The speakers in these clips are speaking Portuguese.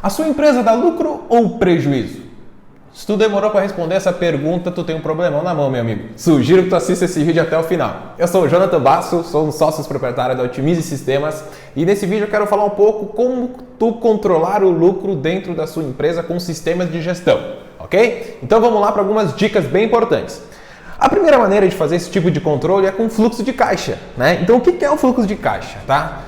A sua empresa dá lucro ou prejuízo? Se tu demorou para responder essa pergunta, tu tem um problemão na mão, meu amigo. Sugiro que tu assista esse vídeo até o final. Eu sou o Jonathan Basso, sou um sócio proprietário da Otimize Sistemas e nesse vídeo eu quero falar um pouco como tu controlar o lucro dentro da sua empresa com sistemas de gestão, ok? Então vamos lá para algumas dicas bem importantes. A primeira maneira de fazer esse tipo de controle é com fluxo de caixa, né? Então o que é o fluxo de caixa, tá?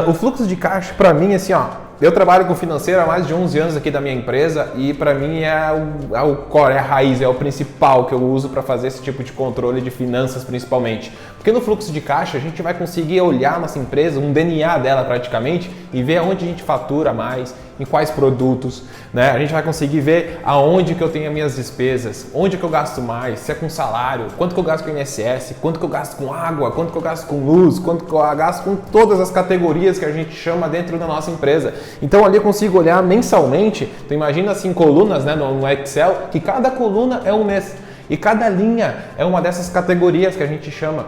O fluxo de caixa para mim, assim, ó, eu trabalho com financeiro há mais de 11 anos aqui da minha empresa e para mim é o core, é a raiz, é o principal que eu uso para fazer esse tipo de controle de finanças principalmente. Porque no fluxo de caixa a gente vai conseguir olhar a nossa empresa, um DNA dela praticamente, e ver aonde a gente fatura mais, em quais produtos, né? A gente vai conseguir ver aonde que eu tenho as minhas despesas, onde que eu gasto mais, se é com salário, quanto que eu gasto com INSS, quanto que eu gasto com água, quanto que eu gasto com luz, quanto que eu gasto com todas as categorias que a gente chama dentro da nossa empresa. Então ali eu consigo olhar mensalmente, tu imagina assim colunas, né, no Excel, que cada coluna é um mês e cada linha é uma dessas categorias que a gente chama.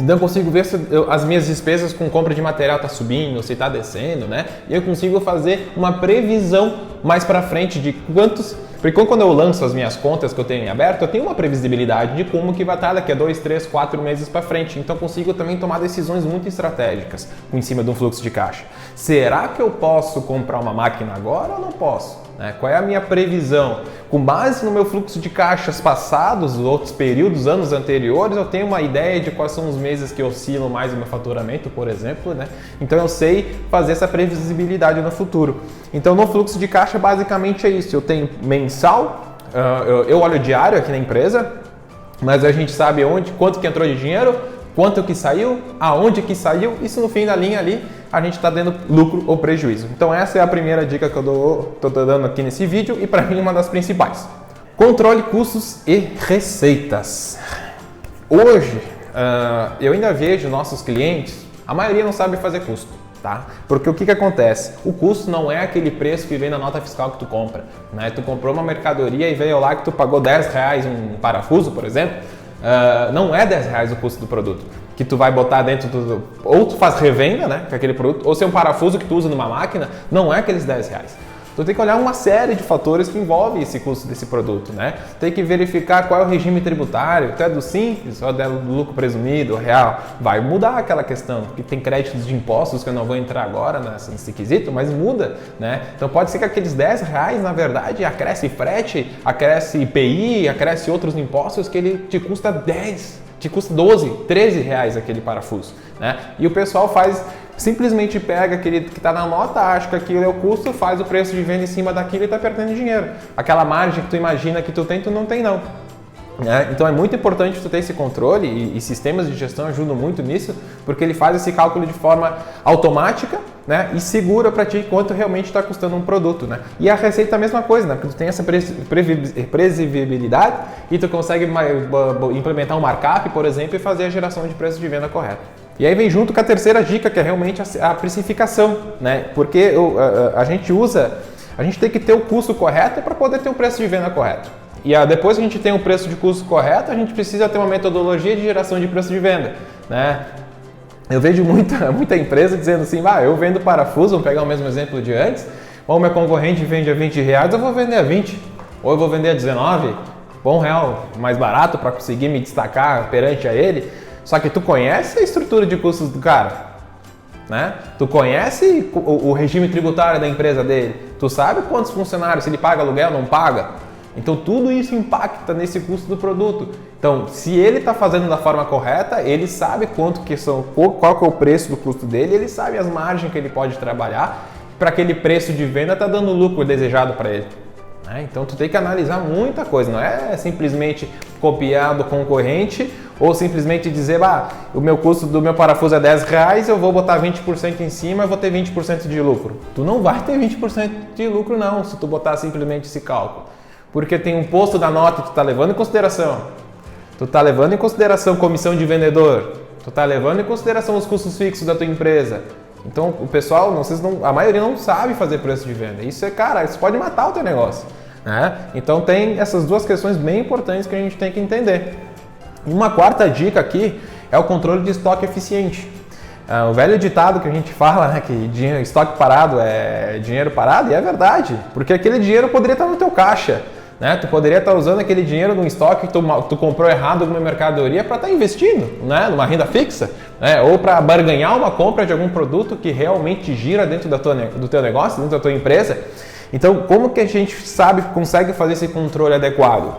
Então eu consigo ver se as minhas despesas com compra de material está subindo, se está descendo, né? E eu consigo fazer uma previsão mais para frente de quantos... Porque quando eu lanço as minhas contas que eu tenho em aberto, eu tenho uma previsibilidade de como que vai estar daqui a 2, 3, 4 meses para frente. Então eu consigo também tomar decisões muito estratégicas em cima de um fluxo de caixa. Será que eu posso comprar uma máquina agora ou não posso? Qual é a minha previsão? Com base no meu fluxo de caixas passados, outros períodos, anos anteriores, eu tenho uma ideia de quais são os meses que oscilam mais o meu faturamento, por exemplo, né? Então eu sei fazer essa previsibilidade no futuro. Então no fluxo de caixa basicamente é isso, eu tenho mensal, eu olho diário aqui na empresa, mas a gente sabe quanto que entrou de dinheiro, quanto que saiu, aonde que saiu, isso no fim da linha ali a gente está dando lucro ou prejuízo. Então essa é a primeira dica que eu estou dando aqui nesse vídeo e para mim uma das principais. Controle custos e receitas. Hoje eu ainda vejo nossos clientes, a maioria não sabe fazer custo, tá? Porque o que acontece? O custo não é aquele preço que vem na nota fiscal que tu compra, né? Tu comprou uma mercadoria e veio lá que tu pagou R$10 um parafuso, por exemplo, não é R$10 o custo do produto que tu vai botar dentro do... Ou tu faz revenda, né, com aquele produto, ou se é um parafuso que tu usa numa máquina, não é aqueles R$10. Tu tem que olhar uma série de fatores que envolvem esse custo desse produto, né? Tem que verificar qual é o regime tributário, tu é do simples ou é do lucro presumido, real. Vai mudar aquela questão, porque tem créditos de impostos que eu não vou entrar agora nesse quesito, mas muda, né? Então pode ser que aqueles R$10, na verdade, acresce frete, acresce IPI, acresce outros impostos que ele te custa 10, te custa 12, 13 reais aquele parafuso, né? E o pessoal simplesmente pega aquele que está na nota, acha que aquilo é o custo, faz o preço de venda em cima daquilo e está perdendo dinheiro. Aquela margem que tu imagina que tu tem, tu não tem não. Então é muito importante tu ter esse controle e sistemas de gestão ajudam muito nisso, porque ele faz esse cálculo de forma automática, né, e segura para ti quanto realmente está custando um produto, né? E a receita é a mesma coisa, né? Porque tu tem essa previsibilidade e tu consegue implementar um markup, por exemplo, e fazer a geração de preço de venda correta. E aí vem junto com a terceira dica, que é realmente a precificação, né? Porque a gente tem que ter o custo correto para poder ter o preço de venda correto. E depois que a gente tem o preço de custo correto, a gente precisa ter uma metodologia de geração de preço de venda, né? Eu vejo muita empresa dizendo assim, eu vendo parafuso, vamos pegar o mesmo exemplo de antes, ou o meu concorrente vende a R$20, eu vou vender a 20, ou eu vou vender a 19, R$1 mais barato para conseguir me destacar perante a ele. Só que tu conhece a estrutura de custos do cara, né? Tu conhece o regime tributário da empresa dele, tu sabe quantos funcionários, se ele paga aluguel ou não paga. Então tudo isso impacta nesse custo do produto. Então, se ele está fazendo da forma correta, ele sabe qual que é o preço do custo dele, ele sabe as margens que ele pode trabalhar para aquele preço de venda tá dando o lucro desejado para ele. Então tu tem que analisar muita coisa, não é simplesmente copiar do concorrente ou simplesmente dizer, o meu custo do meu parafuso é R$10, eu vou botar 20% em cima e vou ter 20% de lucro. Tu não vai ter 20% de lucro não, se tu botar simplesmente esse cálculo. Porque tem um posto da nota que tu está levando em consideração. Tu está levando em consideração comissão de vendedor. Tu está levando em consideração os custos fixos da tua empresa. Então o pessoal, a maioria não sabe fazer preço de venda. Isso pode matar o teu negócio, né? Então tem essas duas questões bem importantes que a gente tem que entender. Uma quarta dica aqui é o controle de estoque eficiente. O velho ditado que a gente fala, né, que estoque parado é dinheiro parado, e é verdade, porque aquele dinheiro poderia estar no teu caixa, né? Tu poderia estar usando aquele dinheiro num estoque que tu comprou errado alguma mercadoria para estar investindo, né, numa renda fixa, né, ou para barganhar uma compra de algum produto que realmente gira dentro do teu negócio, dentro da tua empresa. Então, como que a gente consegue fazer esse controle adequado?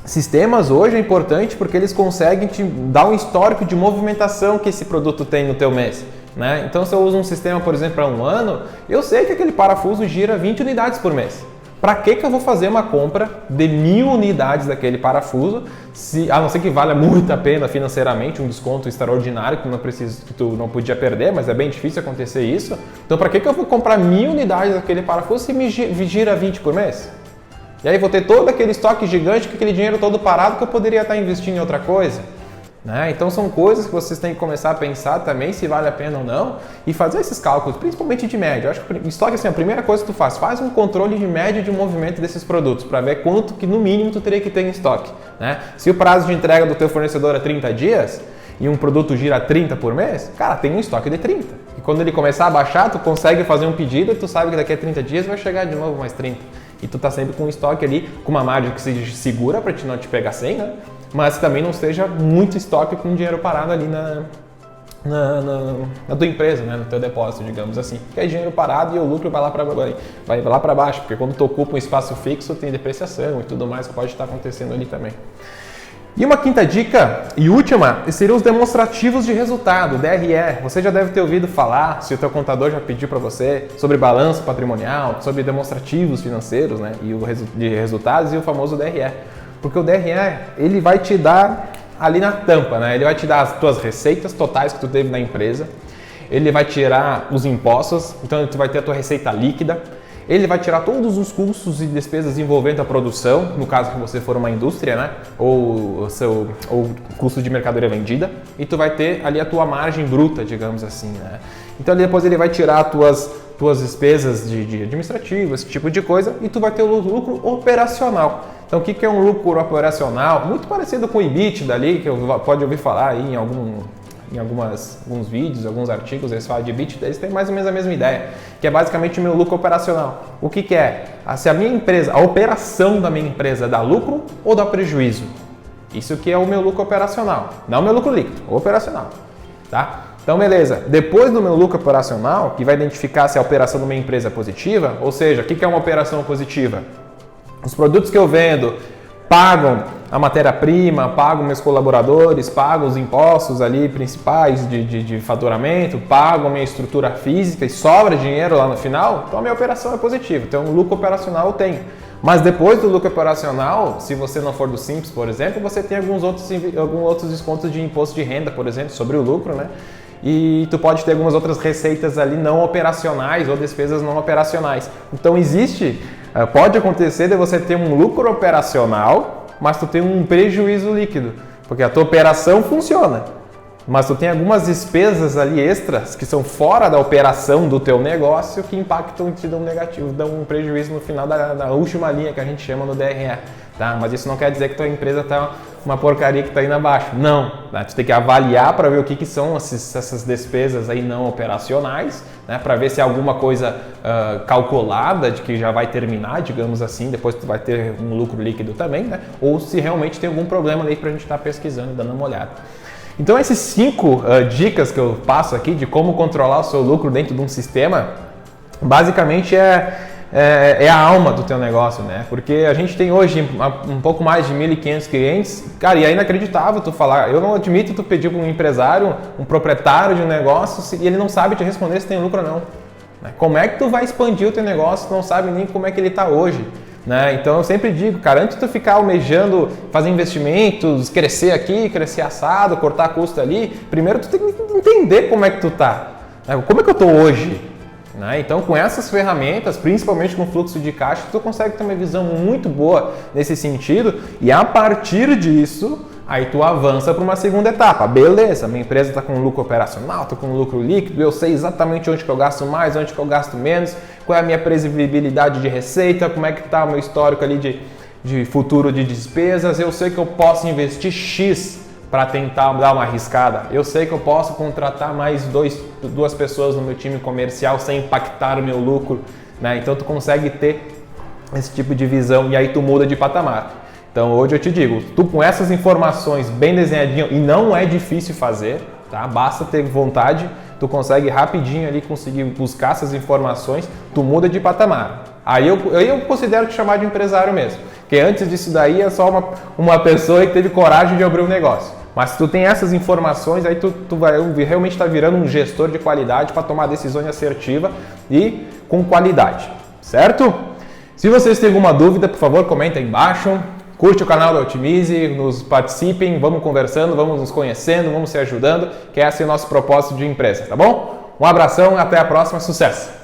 Sistemas hoje é importante porque eles conseguem te dar um histórico de movimentação que esse produto tem no teu mês, né? Então, se eu uso um sistema, por exemplo, para um ano, eu sei que aquele parafuso gira 20 unidades por mês. Para que eu vou fazer uma compra de 1000 unidades daquele parafuso, a não ser que valha muito a pena financeiramente, um desconto extraordinário que tu não podia perder, mas é bem difícil acontecer isso. Então, para que eu vou comprar 1000 unidades daquele parafuso se me gira 20 por mês? E aí vou ter todo aquele estoque gigante com aquele dinheiro todo parado que eu poderia estar investindo em outra coisa. Né? Então são coisas que vocês têm que começar a pensar também se vale a pena ou não e fazer esses cálculos, principalmente de média. Eu acho que estoque, assim, a primeira coisa que tu faz um controle de média de movimento desses produtos para ver quanto que no mínimo tu teria que ter em estoque. Né? Se o prazo de entrega do teu fornecedor é 30 dias e um produto gira 30 por mês, cara, tem um estoque de 30. E quando ele começar a baixar, tu consegue fazer um pedido e tu sabe que daqui a 30 dias vai chegar de novo mais 30. E tu tá sempre com um estoque ali, com uma margem que seja segura para não te pegar sem, né? Mas também não seja muito estoque com dinheiro parado ali na tua empresa, né? No teu depósito, digamos assim. Porque é dinheiro parado e o lucro vai lá para baixo, porque quando tu ocupa um espaço fixo tem depreciação e tudo mais que pode estar acontecendo ali também. E uma quinta dica e última seriam os demonstrativos de resultado, DRE. Você já deve ter ouvido falar, se o teu contador já pediu para você, sobre balanço patrimonial, sobre demonstrativos financeiros, né, de resultados e o famoso DRE. Porque o DRE, ele vai te dar ali na tampa, né? Ele vai te dar as tuas receitas totais que tu teve na empresa, ele vai tirar os impostos, então tu vai ter a tua receita líquida, ele vai tirar todos os custos e despesas envolvendo a produção, no caso que você for uma indústria, né? Ou custo de mercadoria vendida, e tu vai ter ali a tua margem bruta, digamos assim, né? Então depois ele vai tirar as tuas despesas de administrativo, esse tipo de coisa, e tu vai ter o lucro operacional. Então o que é um lucro operacional? Muito parecido com o EBITDA ali, que pode ouvir falar aí em alguns vídeos, alguns artigos, eles falam de EBITDA, eles têm mais ou menos a mesma ideia, que é basicamente o meu lucro operacional. O que é? Se a minha empresa, a operação da minha empresa dá lucro ou dá prejuízo? Isso que é o meu lucro operacional, não o meu lucro líquido, operacional, tá? Então, beleza. Depois do meu lucro operacional, que vai identificar se a operação da minha empresa é positiva, ou seja, o que é uma operação positiva? Os produtos que eu vendo pagam a matéria-prima, pagam meus colaboradores, pagam os impostos ali principais de faturamento, pagam a minha estrutura física e sobra dinheiro lá no final, então a minha operação é positiva. Então, o lucro operacional eu tenho. Mas depois do lucro operacional, se você não for do Simples, por exemplo, você tem alguns outros descontos de imposto de renda, por exemplo, sobre o lucro, né? E tu pode ter algumas outras receitas ali não operacionais ou despesas não operacionais. Então pode acontecer de você ter um lucro operacional, mas tu tem um prejuízo líquido, porque a tua operação funciona, mas tu tem algumas despesas ali extras que são fora da operação do teu negócio que impactam e te dão negativo, dão um prejuízo no final da última linha que a gente chama no DRE. Tá? Mas isso não quer dizer que tua empresa está uma porcaria que está indo abaixo. Não. Né? Tu tem que avaliar para ver o que são essas despesas aí não operacionais, né? Para ver se é alguma coisa calculada de que já vai terminar, digamos assim, depois tu vai ter um lucro líquido também, né? Ou se realmente tem algum problema ali para a gente estar pesquisando e dando uma olhada. Então essas 5 dicas que eu passo aqui de como controlar o seu lucro dentro de um sistema, basicamente é a alma do teu negócio, né? Porque a gente tem hoje um pouco mais de 1.500 clientes, cara, e é inacreditável tu falar, eu não admito tu pedir para um empresário, um proprietário de um negócio, e ele não sabe te responder se tem lucro ou não. Como é que tu vai expandir o teu negócio se não sabe nem como é que ele está hoje? Né? Então eu sempre digo, cara, antes de tu ficar almejando fazer investimentos, crescer aqui, crescer assado, cortar custo ali, primeiro tu tem que entender como é que tu tá, né? Como é que eu tô hoje? Né? Então com essas ferramentas, principalmente com fluxo de caixa, tu consegue ter uma visão muito boa nesse sentido e a partir disso, aí tu avança para uma segunda etapa. Beleza, minha empresa está com lucro operacional, estou com lucro líquido, eu sei exatamente onde que eu gasto mais, onde que eu gasto menos, qual é a minha previsibilidade de receita, como é que está o meu histórico ali de futuro de despesas, eu sei que eu posso investir X para tentar dar uma arriscada. Eu sei que eu posso contratar mais duas pessoas no meu time comercial sem impactar o meu lucro, né? Então tu consegue ter esse tipo de visão e aí tu muda de patamar. Então hoje eu te digo, tu com essas informações bem desenhadinhas, e não é difícil fazer, tá? Basta ter vontade, tu consegue rapidinho ali conseguir buscar essas informações, tu muda de patamar. Aí eu considero te chamar de empresário mesmo, porque antes disso daí é só uma pessoa que teve coragem de abrir um negócio. Mas se tu tem essas informações, aí tu vai realmente estar virando um gestor de qualidade para tomar decisões assertivas e com qualidade, certo? Se vocês têm alguma dúvida, por favor, comenta aí embaixo. Curte o canal da Otimize, nos participem, vamos conversando, vamos nos conhecendo, vamos se ajudando, que esse é o nosso propósito de empresa, tá bom? Um abração, até a próxima, sucesso!